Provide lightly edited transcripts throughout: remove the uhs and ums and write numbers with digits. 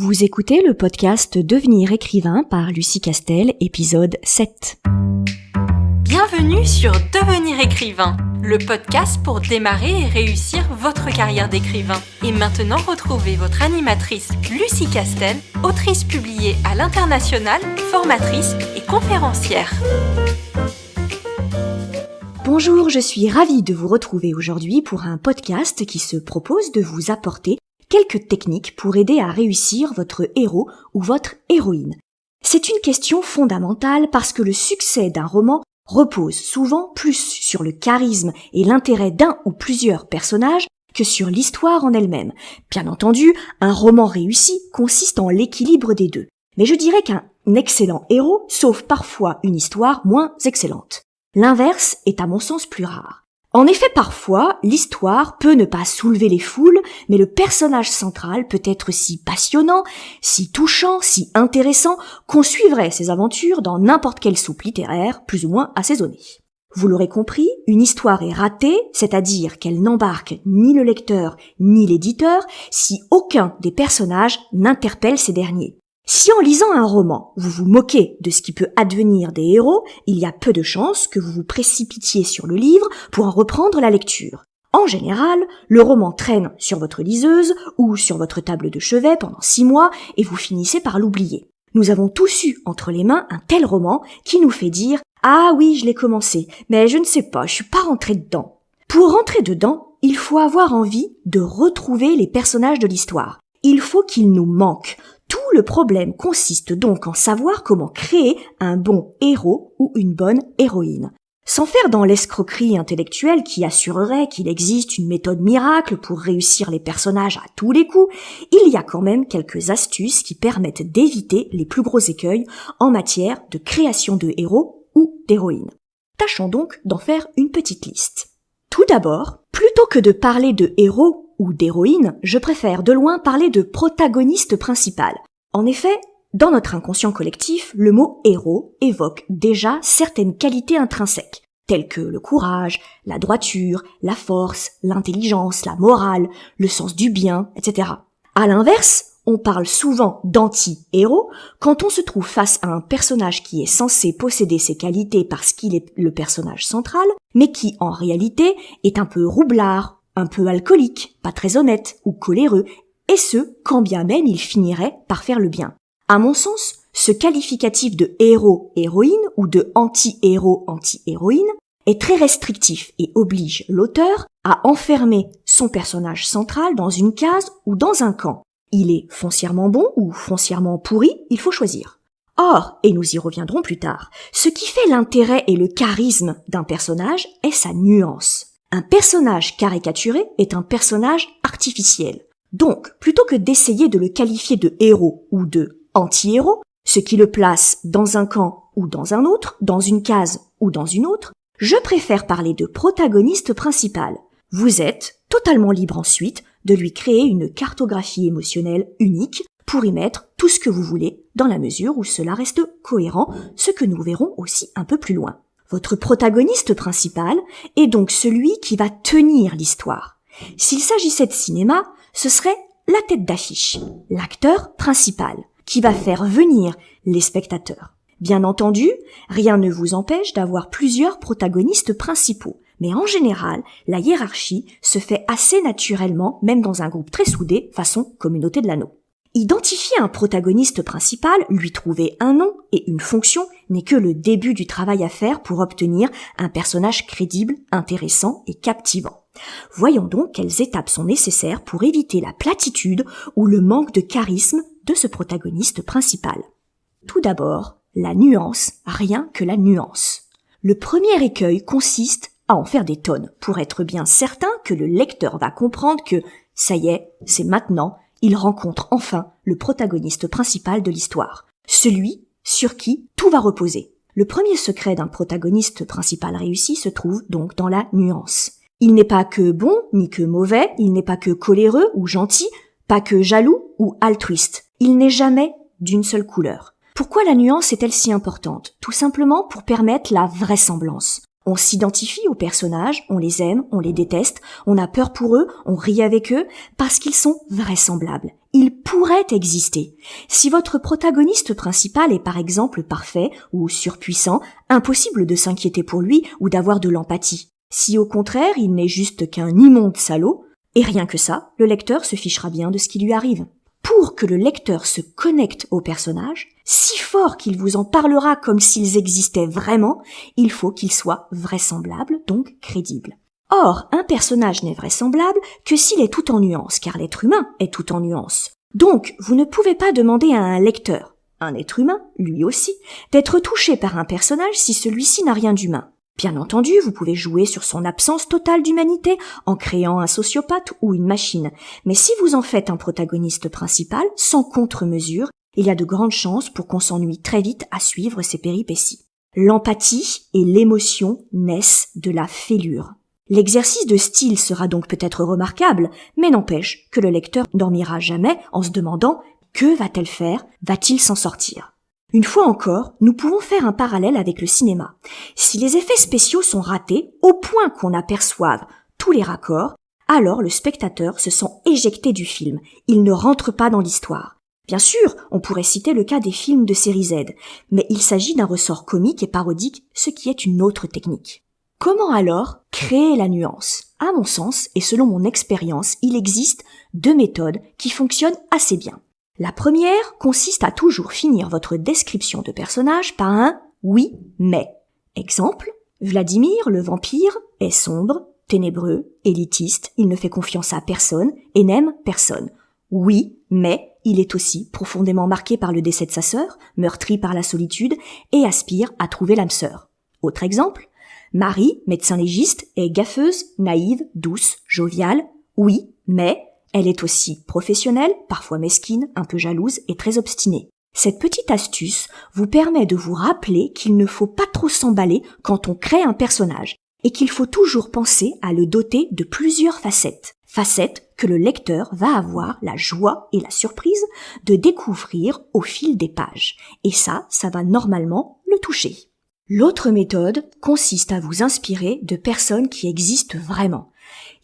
Vous écoutez le podcast Devenir écrivain par Lucie Castel, épisode 7. Bienvenue sur Devenir écrivain, le podcast pour démarrer et réussir votre carrière d'écrivain. Et maintenant, retrouvez votre animatrice Lucie Castel, autrice publiée à l'international, formatrice et conférencière. Bonjour, je suis ravie de vous retrouver aujourd'hui pour un podcast qui se propose de vous apporter quelques techniques pour aider à réussir votre héros ou votre héroïne. C'est une question fondamentale parce que le succès d'un roman repose souvent plus sur le charisme et l'intérêt d'un ou plusieurs personnages que sur l'histoire en elle-même. Bien entendu, un roman réussi consiste en l'équilibre des deux. Mais je dirais qu'un excellent héros sauve parfois une histoire moins excellente. L'inverse est à mon sens plus rare. En effet, parfois, l'histoire peut ne pas soulever les foules, mais le personnage central peut être si passionnant, si touchant, si intéressant, qu'on suivrait ses aventures dans n'importe quelle soupe littéraire, plus ou moins assaisonnée. Vous l'aurez compris, une histoire est ratée, c'est-à-dire qu'elle n'embarque ni le lecteur ni l'éditeur, si aucun des personnages n'interpelle ces derniers. Si en lisant un roman, vous vous moquez de ce qui peut advenir des héros, il y a peu de chances que vous vous précipitiez sur le livre pour en reprendre la lecture. En général, le roman traîne sur votre liseuse ou sur votre table de chevet pendant 6 mois et vous finissez par l'oublier. Nous avons tous eu entre les mains un tel roman qui nous fait dire « Ah oui, je l'ai commencé, mais je ne sais pas, je suis pas rentré dedans ». Pour rentrer dedans, il faut avoir envie de retrouver les personnages de l'histoire. Il faut qu'ils nous manquent. Tout le problème consiste donc en savoir comment créer un bon héros ou une bonne héroïne. Sans faire dans l'escroquerie intellectuelle qui assurerait qu'il existe une méthode miracle pour réussir les personnages à tous les coups, il y a quand même quelques astuces qui permettent d'éviter les plus gros écueils en matière de création de héros ou d'héroïnes. Tâchons donc d'en faire une petite liste. Tout d'abord, plutôt que de parler de héros ou d'héroïne, je préfère de loin parler de protagoniste principal. En effet, dans notre inconscient collectif, le mot héros évoque déjà certaines qualités intrinsèques, telles que le courage, la droiture, la force, l'intelligence, la morale, le sens du bien, etc. À l'inverse, on parle souvent d'anti-héros quand on se trouve face à un personnage qui est censé posséder ces qualités parce qu'il est le personnage central, mais qui en réalité est un peu roublard, un peu alcoolique, pas très honnête ou coléreux, et ce, quand bien même il finirait par faire le bien. À mon sens, ce qualificatif de héros-héroïne ou de anti-héros-anti-héroïne est très restrictif et oblige l'auteur à enfermer son personnage central dans une case ou dans un camp. Il est foncièrement bon ou foncièrement pourri, il faut choisir. Or, et nous y reviendrons plus tard, ce qui fait l'intérêt et le charisme d'un personnage est sa nuance. Un personnage caricaturé est un personnage artificiel. Donc, plutôt que d'essayer de le qualifier de héros ou de anti-héros, ce qui le place dans un camp ou dans un autre, dans une case ou dans une autre, je préfère parler de protagoniste principal. Vous êtes totalement libre ensuite de lui créer une cartographie émotionnelle unique pour y mettre tout ce que vous voulez dans la mesure où cela reste cohérent, ce que nous verrons aussi un peu plus loin. Votre protagoniste principal est donc celui qui va tenir l'histoire. S'il s'agissait de cinéma, ce serait la tête d'affiche, l'acteur principal, qui va faire venir les spectateurs. Bien entendu, rien ne vous empêche d'avoir plusieurs protagonistes principaux, mais en général, la hiérarchie se fait assez naturellement, même dans un groupe très soudé, façon communauté de l'anneau. Identifier un protagoniste principal, lui trouver un nom et une fonction n'est que le début du travail à faire pour obtenir un personnage crédible, intéressant et captivant. Voyons donc quelles étapes sont nécessaires pour éviter la platitude ou le manque de charisme de ce protagoniste principal. Tout d'abord, la nuance, rien que la nuance. Le premier écueil consiste à en faire des tonnes pour être bien certain que le lecteur va comprendre que, ça y est, c'est maintenant, il rencontre enfin le protagoniste principal de l'histoire, celui sur qui tout va reposer. Le premier secret d'un protagoniste principal réussi se trouve donc dans la nuance. Il n'est pas que bon ni que mauvais, il n'est pas que coléreux ou gentil, pas que jaloux ou altruiste. Il n'est jamais d'une seule couleur. Pourquoi la nuance est-elle si importante ? Tout simplement pour permettre la vraisemblance. On s'identifie aux personnages, on les aime, on les déteste, on a peur pour eux, on rit avec eux, parce qu'ils sont vraisemblables. il pourrait exister. Si votre protagoniste principal est par exemple parfait ou surpuissant, impossible de s'inquiéter pour lui ou d'avoir de l'empathie. Si au contraire il n'est juste qu'un immonde salaud, et rien que ça, le lecteur se fichera bien de ce qui lui arrive. Pour que le lecteur se connecte au personnage, si fort qu'il vous en parlera comme s'ils existaient vraiment, il faut qu'ils soient vraisemblables, donc crédibles. Or, un personnage n'est vraisemblable que s'il est tout en nuances, car l'être humain est tout en nuances. Donc, vous ne pouvez pas demander à un lecteur, un être humain, lui aussi, d'être touché par un personnage si celui-ci n'a rien d'humain. Bien entendu, vous pouvez jouer sur son absence totale d'humanité en créant un sociopathe ou une machine, mais si vous en faites un protagoniste principal, sans contre-mesure, il y a de grandes chances pour qu'on s'ennuie très vite à suivre ses péripéties. L'empathie et l'émotion naissent de la fêlure. L'exercice de style sera donc peut-être remarquable, mais n'empêche que le lecteur ne dormira jamais en se demandant « Que va-t-elle faire ? Va-t-il s'en sortir ?» Une fois encore, nous pouvons faire un parallèle avec le cinéma. Si les effets spéciaux sont ratés, au point qu'on aperçoive tous les raccords, alors le spectateur se sent éjecté du film. Il ne rentre pas dans l'histoire. Bien sûr, on pourrait citer le cas des films de série Z, mais il s'agit d'un ressort comique et parodique, ce qui est une autre technique. Comment alors créer la nuance ? À mon sens, et selon mon expérience, il existe 2 méthodes qui fonctionnent assez bien. La première consiste à toujours finir votre description de personnage par un « oui, mais ». Exemple, Vladimir, le vampire, est sombre, ténébreux, élitiste, il ne fait confiance à personne et n'aime personne. Oui, mais il est aussi profondément marqué par le décès de sa sœur, meurtri par la solitude et aspire à trouver l'âme sœur. Autre exemple, Marie, médecin légiste, est gaffeuse, naïve, douce, joviale. Oui, mais elle est aussi professionnelle, parfois mesquine, un peu jalouse et très obstinée. Cette petite astuce vous permet de vous rappeler qu'il ne faut pas trop s'emballer quand on crée un personnage et qu'il faut toujours penser à le doter de plusieurs facettes. Facettes que le lecteur va avoir la joie et la surprise de découvrir au fil des pages. Et ça va normalement le toucher. L'autre méthode consiste à vous inspirer de personnes qui existent vraiment.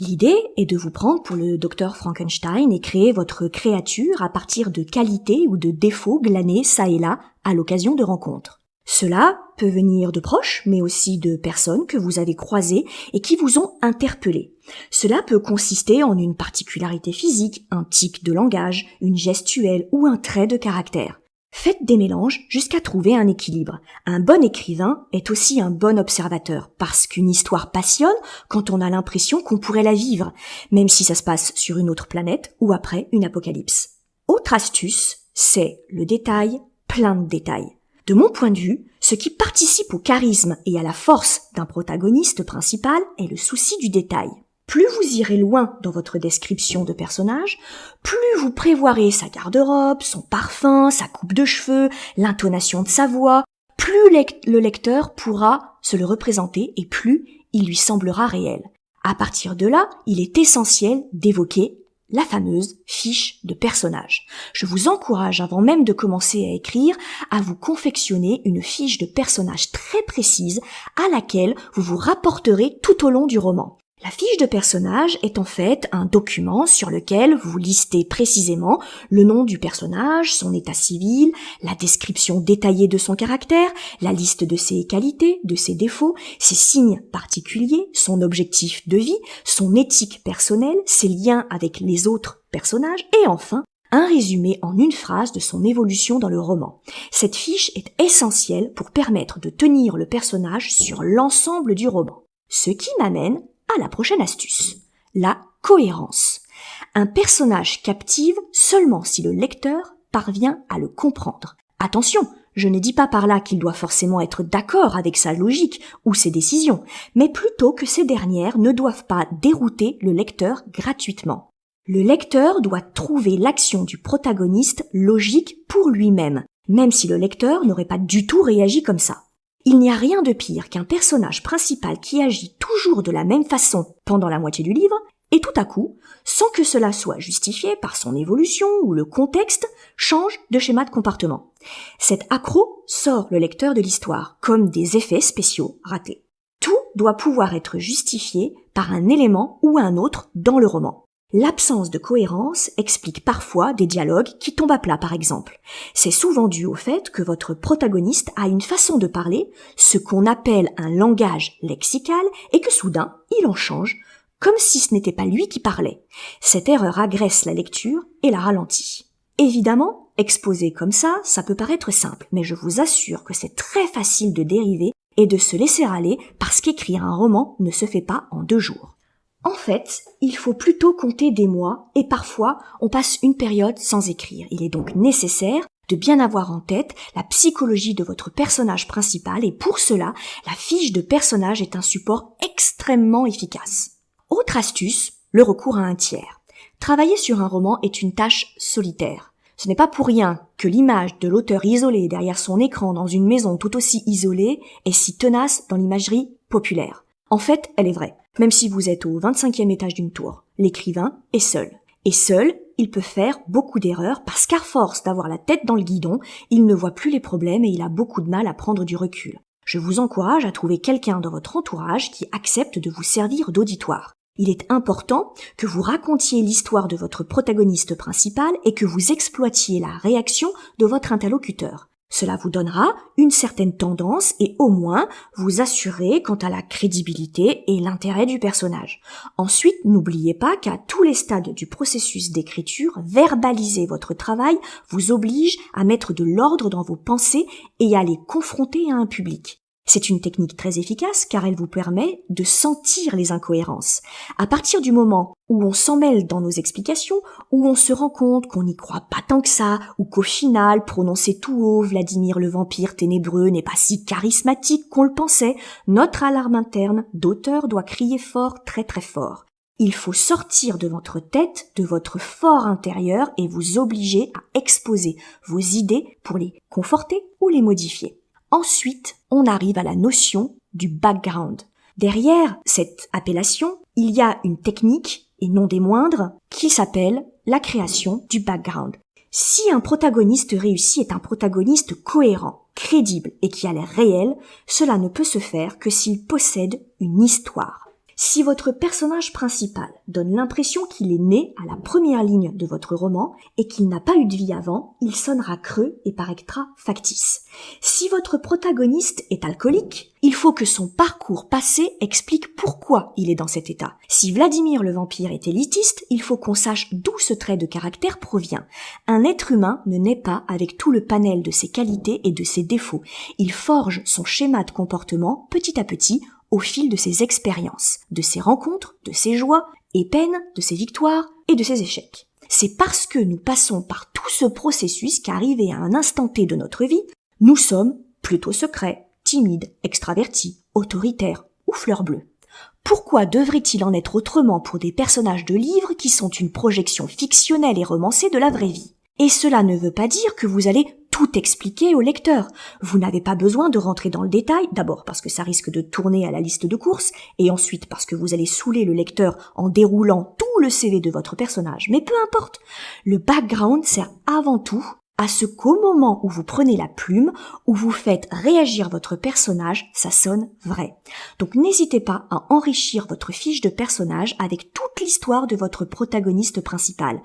L'idée est de vous prendre pour le docteur Frankenstein et créer votre créature à partir de qualités ou de défauts glanés ça et là à l'occasion de rencontres. Cela peut venir de proches, mais aussi de personnes que vous avez croisées et qui vous ont interpellé. Cela peut consister en une particularité physique, un tic de langage, une gestuelle ou un trait de caractère. Faites des mélanges jusqu'à trouver un équilibre. Un bon écrivain est aussi un bon observateur, parce qu'une histoire passionne quand on a l'impression qu'on pourrait la vivre, même si ça se passe sur une autre planète ou après une apocalypse. Autre astuce, c'est le détail, plein de détails. De mon point de vue, ce qui participe au charisme et à la force d'un protagoniste principal est le souci du détail. Plus vous irez loin dans votre description de personnage, plus vous prévoirez sa garde-robe, son parfum, sa coupe de cheveux, l'intonation de sa voix, plus le lecteur pourra se le représenter et plus il lui semblera réel. À partir de là, il est essentiel d'évoquer la fameuse fiche de personnage. Je vous encourage, avant même de commencer à écrire, à vous confectionner une fiche de personnage très précise à laquelle vous vous rapporterez tout au long du roman. La fiche de personnage est en fait un document sur lequel vous listez précisément le nom du personnage, son état civil, la description détaillée de son caractère, la liste de ses qualités, de ses défauts, ses signes particuliers, son objectif de vie, son éthique personnelle, ses liens avec les autres personnages et enfin un résumé en une phrase de son évolution dans le roman. Cette fiche est essentielle pour permettre de tenir le personnage sur l'ensemble du roman. Ce qui m'amène à la prochaine astuce, la cohérence. Un personnage captive seulement si le lecteur parvient à le comprendre. Attention, je ne dis pas par là qu'il doit forcément être d'accord avec sa logique ou ses décisions, mais plutôt que ces dernières ne doivent pas dérouter le lecteur gratuitement. Le lecteur doit trouver l'action du protagoniste logique pour lui-même, même si le lecteur n'aurait pas du tout réagi comme ça. Il n'y a rien de pire qu'un personnage principal qui agit toujours de la même façon pendant la moitié du livre, et tout à coup, sans que cela soit justifié par son évolution ou le contexte, change de schéma de comportement. Cet accroc sort le lecteur de l'histoire, comme des effets spéciaux ratés. Tout doit pouvoir être justifié par un élément ou un autre dans le roman. L'absence de cohérence explique parfois des dialogues qui tombent à plat par exemple. C'est souvent dû au fait que votre protagoniste a une façon de parler, ce qu'on appelle un langage lexical, et que soudain, il en change, comme si ce n'était pas lui qui parlait. Cette erreur agresse la lecture et la ralentit. Évidemment, exposé comme ça peut paraître simple, mais je vous assure que c'est très facile de dériver et de se laisser aller parce qu'écrire un roman ne se fait pas en 2 jours. En fait, il faut plutôt compter des mois et parfois on passe une période sans écrire. Il est donc nécessaire de bien avoir en tête la psychologie de votre personnage principal et pour cela, la fiche de personnage est un support extrêmement efficace. Autre astuce, le recours à un tiers. Travailler sur un roman est une tâche solitaire. Ce n'est pas pour rien que l'image de l'auteur isolé derrière son écran dans une maison tout aussi isolée est si tenace dans l'imagerie populaire. En fait, elle est vraie. Même si vous êtes au 25e étage d'une tour, l'écrivain est seul. Et seul, il peut faire beaucoup d'erreurs parce qu'à force d'avoir la tête dans le guidon, il ne voit plus les problèmes et il a beaucoup de mal à prendre du recul. Je vous encourage à trouver quelqu'un dans votre entourage qui accepte de vous servir d'auditoire. Il est important que vous racontiez l'histoire de votre protagoniste principal et que vous exploitiez la réaction de votre interlocuteur. Cela vous donnera une certaine tendance et au moins vous assurez quant à la crédibilité et l'intérêt du personnage. Ensuite, n'oubliez pas qu'à tous les stades du processus d'écriture, verbaliser votre travail vous oblige à mettre de l'ordre dans vos pensées et à les confronter à un public. C'est une technique très efficace car elle vous permet de sentir les incohérences. À partir du moment où on s'en mêle dans nos explications, où on se rend compte qu'on n'y croit pas tant que ça, ou qu'au final, prononcer tout haut Vladimir le vampire ténébreux n'est pas si charismatique qu'on le pensait, notre alarme interne d'auteur doit crier fort, très très fort. Il faut sortir de votre tête, de votre fort intérieur et vous obliger à exposer vos idées pour les conforter ou les modifier. Ensuite, on arrive à la notion du background. Derrière cette appellation, il y a une technique, et non des moindres, qui s'appelle la création du background. Si un protagoniste réussi est un protagoniste cohérent, crédible et qui a l'air réel, cela ne peut se faire que s'il possède une histoire. Si votre personnage principal donne l'impression qu'il est né à la première ligne de votre roman et qu'il n'a pas eu de vie avant, il sonnera creux et paraîtra factice. Si votre protagoniste est alcoolique, il faut que son parcours passé explique pourquoi il est dans cet état. Si Vladimir le vampire est élitiste, il faut qu'on sache d'où ce trait de caractère provient. Un être humain ne naît pas avec tout le panel de ses qualités et de ses défauts. Il forge son schéma de comportement petit à petit au fil de ses expériences, de ses rencontres, de ses joies et peines, de ses victoires et de ses échecs. C'est parce que nous passons par tout ce processus qu'arrivé à un instant T de notre vie, nous sommes plutôt secrets, timides, extravertis, autoritaires ou fleurs bleues. Pourquoi devrait-il en être autrement pour des personnages de livres qui sont une projection fictionnelle et romancée de la vraie vie ? Et cela ne veut pas dire que vous allez tout expliquer au lecteur. Vous n'avez pas besoin de rentrer dans le détail, d'abord parce que ça risque de tourner à la liste de courses, et ensuite parce que vous allez saouler le lecteur en déroulant tout le CV de votre personnage. Mais peu importe, le background sert avant tout à ce qu'au moment où vous prenez la plume, où vous faites réagir votre personnage, ça sonne vrai. Donc n'hésitez pas à enrichir votre fiche de personnage avec toute l'histoire de votre protagoniste principal.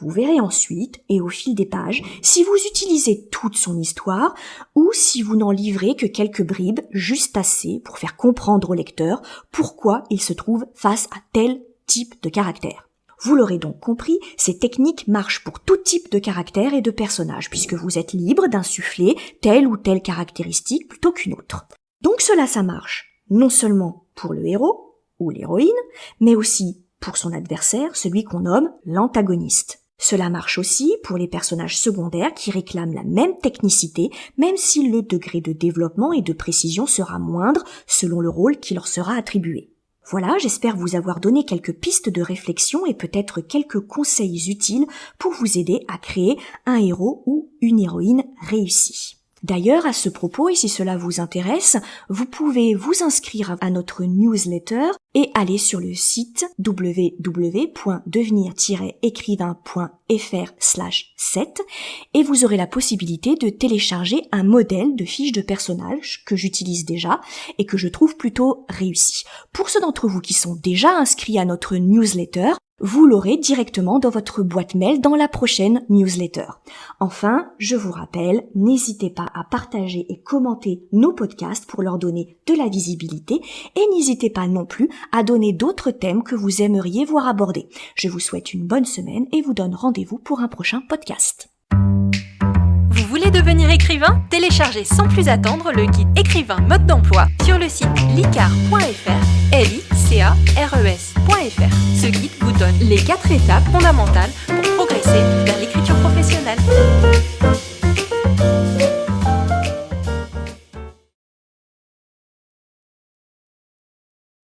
Vous verrez ensuite, et au fil des pages, si vous utilisez toute son histoire ou si vous n'en livrez que quelques bribes, juste assez pour faire comprendre au lecteur pourquoi il se trouve face à tel type de caractère. Vous l'aurez donc compris, ces techniques marchent pour tout type de caractère et de personnage, puisque vous êtes libre d'insuffler telle ou telle caractéristique plutôt qu'une autre. Donc cela, ça marche non seulement pour le héros ou l'héroïne, mais aussi pour son adversaire, celui qu'on nomme l'antagoniste. Cela marche aussi pour les personnages secondaires qui réclament la même technicité, même si le degré de développement et de précision sera moindre selon le rôle qui leur sera attribué. Voilà, j'espère vous avoir donné quelques pistes de réflexion et peut-être quelques conseils utiles pour vous aider à créer un héros ou une héroïne réussie. D'ailleurs, à ce propos, et si cela vous intéresse, vous pouvez vous inscrire à notre newsletter et aller sur le site www.devenir-écrivain.fr/7 et vous aurez la possibilité de télécharger un modèle de fiche de personnage que j'utilise déjà et que je trouve plutôt réussi. Pour ceux d'entre vous qui sont déjà inscrits à notre newsletter, Vous l'aurez directement dans votre boîte mail dans la prochaine newsletter. Enfin, je vous rappelle, n'hésitez pas à partager et commenter nos podcasts pour leur donner de la visibilité et n'hésitez pas non plus à donner d'autres thèmes que vous aimeriez voir abordés. Je vous souhaite une bonne semaine et vous donne rendez-vous pour un prochain podcast. Vous voulez devenir écrivain ? Téléchargez sans plus attendre le guide écrivain mode d'emploi sur le site licar.fr, licares.fr. Ce guide vous donne les 4 étapes fondamentales pour